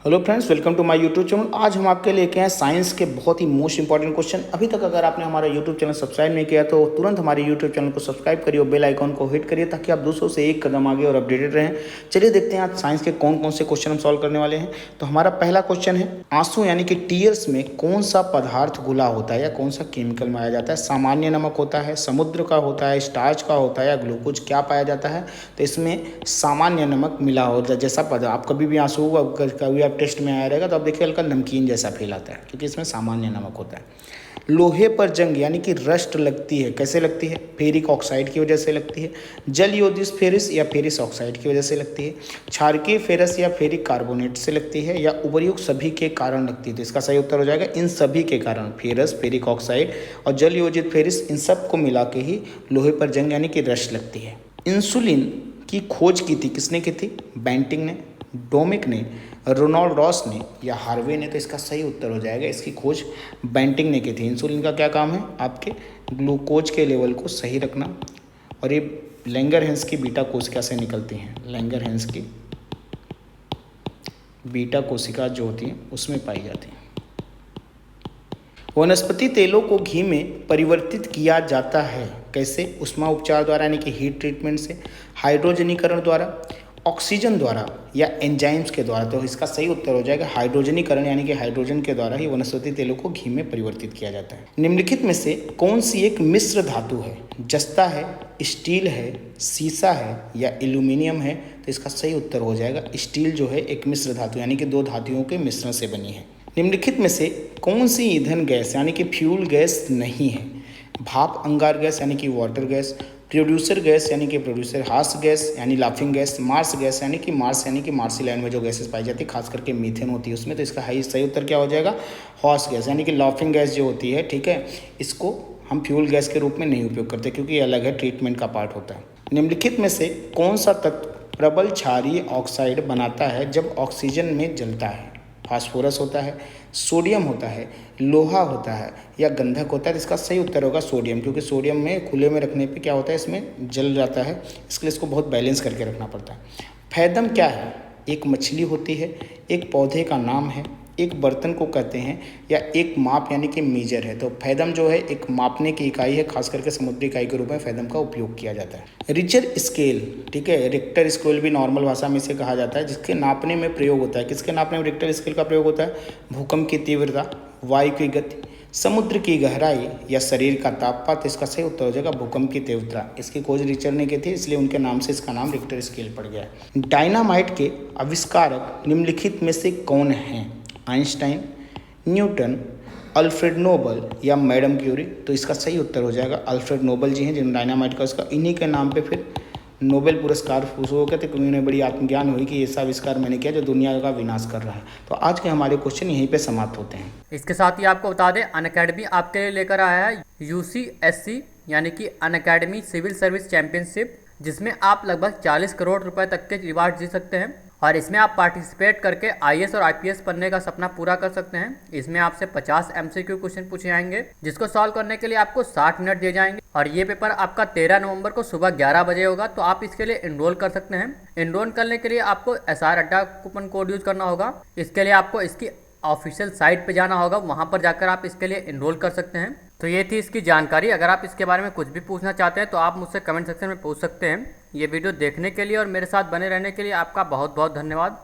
Hello friends, welcome to my YouTube channel. आज हम आपके लेके आए साइंस के बहुत ही मोस्ट इंपॉर्टेंट क्वेश्चन। अभी तक अगर आपने हमारा यूट्यूब चैनल सब्सक्राइब नहीं किया तो तुरंत हमारे यूट्यूब चैनल को सब्सक्राइब करिए और बेल आइकॉन को हिट करिए ताकि आप दूसरों से एक कदम आगे और अपडेटेड रहें। चलिए देखते हैं आज साइंस के कौन कौन से क्वेश्चन हम सॉल्व करने वाले हैं। तो हमारा पहला क्वेश्चन है, आंसू यानी कि टीयर्स में कौन सा पदार्थ घुला होता है या कौन सा केमिकल पाया जाता है? सामान्य नमक होता है, समुद्र का होता है, स्टार्च का होता है या ग्लूकोज? क्या पाया जाता है? तो इसमें सामान्य नमक मिला होता है। जैसा पदार्थ आप कभी भी आंसू कभी आप टेस्ट में आया रहेगा तो आप देखिए हल्का नमकीन जैसा फील आता है क्योंकि इसमें सामान्य नमक होता है। लोहे पर जंग यानी कि रस्ट लगती है, कैसे लगती है? फेरिक ऑक्साइड की वजह से लगती है, जल योजित फेरिस या फेरिस ऑक्साइड की वजह से लगती है, क्षारकीय फेरस या फेरिक कार्बोनेट से लगती है, या उपर्युक्त सभी के कारण लगती है। तो इसका सही उत्तर हो जाएगा इन सभी के कारण। फेरस, फेरिक ऑक्साइड और जल योजित फेरिस, इन सब को मिला के ही लोहे पर जंग यानी कि रस्ट लगती है। इंसुलिन की खोज की थी, किसने की थी? बेंटिंग ने, डोमिक ने, रोनाल्ड रॉस ने या हार्वे ने? तो इसका सही उत्तर हो जाएगा, इसकी खोज बेंटिंग ने की थी। इंसुलिन का क्या काम है? आपके ग्लूकोज के लेवल को सही रखना। और ये लैंगरहैंस की बीटा कोशिका से निकलती हैं। लैंगरहैंस की बीटा कोशिका जो होती हैं उसमें पाई जाती हैं। वनस्पति तेलों को घी में परिवर्तित किया जाता है, कैसे? उष्मा उपचार द्वारा यानी कि हीट ट्रीटमेंट से, हाइड्रोजनीकरण द्वारा, ऑक्सीजन द्वारा या एंजाइम्स के द्वारा? तो इसका सही उत्तर हो जाएगा हाइड्रोजनीकरण यानी कि हाइड्रोजन के द्वारा ही वनस्पति तेलों को घी में परिवर्तित किया जाता है। निम्नलिखित में से कौन सी एक मिश्र धातु है? जस्ता है, स्टील है, सीसा है या एल्यूमिनियम है? तो इसका सही उत्तर हो जाएगा स्टील जो है एक मिश्र धातु यानी कि दो धातुओं के मिश्रण से बनी है। निम्नलिखित में से कौन सी ईंधन गैस यानी कि फ्यूल गैस नहीं है? भाप अंगार गैस यानी कि वाटर गैस, प्रोड्यूसर गैस यानी कि प्रोड्यूसर, हास गैस यानी लाफिंग गैस, मार्स गैस यानी कि मार्सी लैंड में जो गैसेस पाई जाती है खास करके मीथेन होती है उसमें। तो इसका सही उत्तर क्या हो जाएगा? हॉस गैस यानी कि लाफिंग गैस जो होती है, ठीक है, इसको हम फ्यूल गैस के रूप में नहीं उपयोग करते क्योंकि ये अलग है, ट्रीटमेंट का पार्ट होता है। निम्नलिखित में से कौन सा तत्व प्रबल क्षारीय ऑक्साइड बनाता है जब ऑक्सीजन में जलता है? फास्फोरस होता है, सोडियम होता है, लोहा होता है या गंधक होता है? तो इसका सही उत्तर होगा सोडियम, क्योंकि सोडियम में खुले में रखने पे क्या होता है, इसमें जल जाता है, इसके लिए इसको बहुत बैलेंस करके रखना पड़ता है। फैदम क्या है? एक मछली होती है, एक पौधे का नाम है, एक बर्तन को कहते हैं या एक माप यानी कि मीजर है? तो फैदम जो है एक मापने की इकाई है, खास करके समुद्री इकाई के रूप में फैदम का उपयोग किया जाता है। रिचर स्केल, ठीक है, रिक्टर स्केल भी नॉर्मल भाषा में इसे कहा जाता है, जिसके नापने में प्रयोग होता है। किसके नापने में रिक्टर स्केल का प्रयोग होता है? भूकंप की तीव्रता, वायु की गति, समुद्र की गहराई या शरीर का तापमान? तो इसका सही उत्तर हो जाएगा भूकंप की तीव्रता। इसकी खोज रिचर ने की थी, इसलिए उनके नाम से इसका नाम रिक्टर स्केल पड़ गया है। डायनामाइट के आविष्कारक निम्नलिखित में से कौन हैं? आइंस्टाइन, न्यूटन, अल्फ्रेड नोबल या मैडम क्यूरी? तो इसका सही उत्तर हो जाएगा अल्फ्रेड नोबल जी हैं जिन्होंने डायनामाइट का, उसका इन्हीं के नाम पे फिर नोबेल पुरस्कार हो गए थे क्योंकि उन्हें बड़ी आत्मज्ञान हुई कि ऐसा आविष्कार मैंने किया जो दुनिया का विनाश कर रहा है। तो आज के हमारे क्वेश्चन यहीं पे समाप्त होते हैं। इसके साथ ही आपको बता दें अनअकैडमी आपके लिए लेकर आया है UCSC यानी कि अनअकैडमी सिविल सर्विस चैंपियनशिप, जिसमें आप लगभग 40 करोड़ रुपए तक के रिवार्ड जीत सकते हैं और इसमें आप पार्टिसिपेट करके IAS और IPS बनने का सपना पूरा कर सकते हैं। इसमें आपसे 50 MCQ क्वेश्चन पूछे जाएंगे जिसको सॉल्व करने के लिए आपको 60 मिनट दिए जाएंगे और ये पेपर आपका 13 नवंबर को सुबह 11 बजे होगा। तो आप इसके लिए इनरोल कर सकते हैं। इनरोल करने के लिए आपको SR अड्डा कूपन कोड यूज करना होगा। इसके लिए आपको इसकी ऑफिशियल साइट पे जाना होगा, वहाँ पर जाकर आप इसके लिए इनरोल कर सकते हैं। तो ये थी इसकी जानकारी। अगर आप इसके बारे में कुछ भी पूछना चाहते हैं तो आप मुझसे कमेंट सेक्शन में पूछ सकते हैं। ये वीडियो देखने के लिए और मेरे साथ बने रहने के लिए आपका बहुत बहुत धन्यवाद।